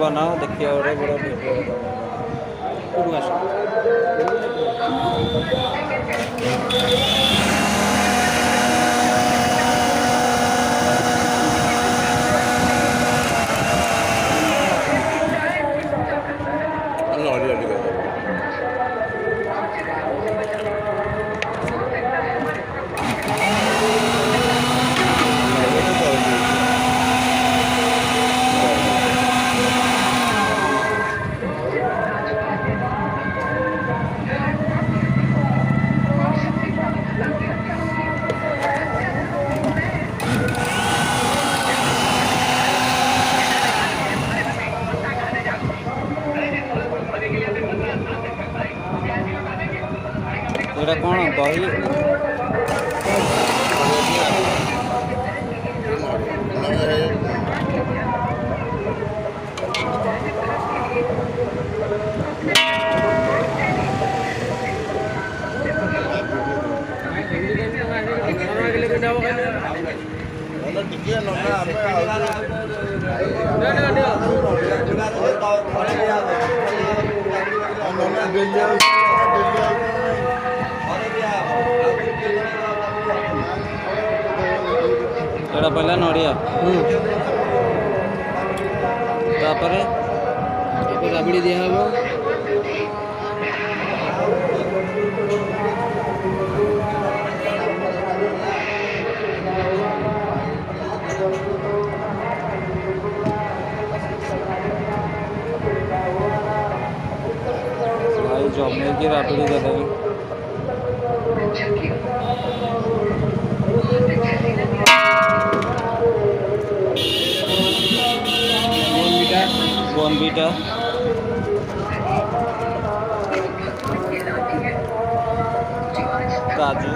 बनाओ देखिए और बड़ा वीडियो एटा कौन दही एटा पहला नड़िया तापरे राबड़ी दिया हम भाई जमे की राबड़ी दे देवी बोनबीटा काजू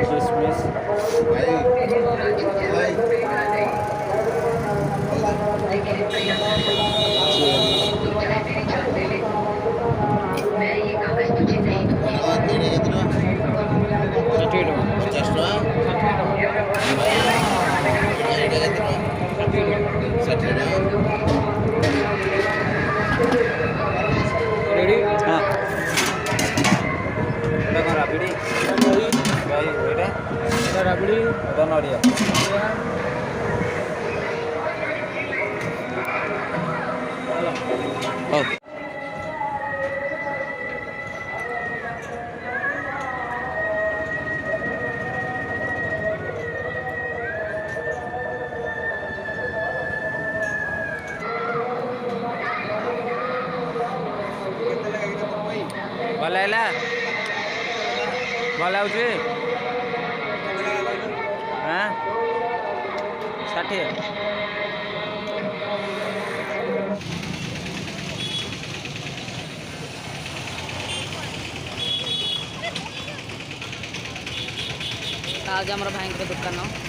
किशमिश रेडी हाँ एटा कौन राबड़ी भाई एटा राबड़ी एटा नड़िया ओ भल है भल आउे हाँ 60 आज आम भाई दुकान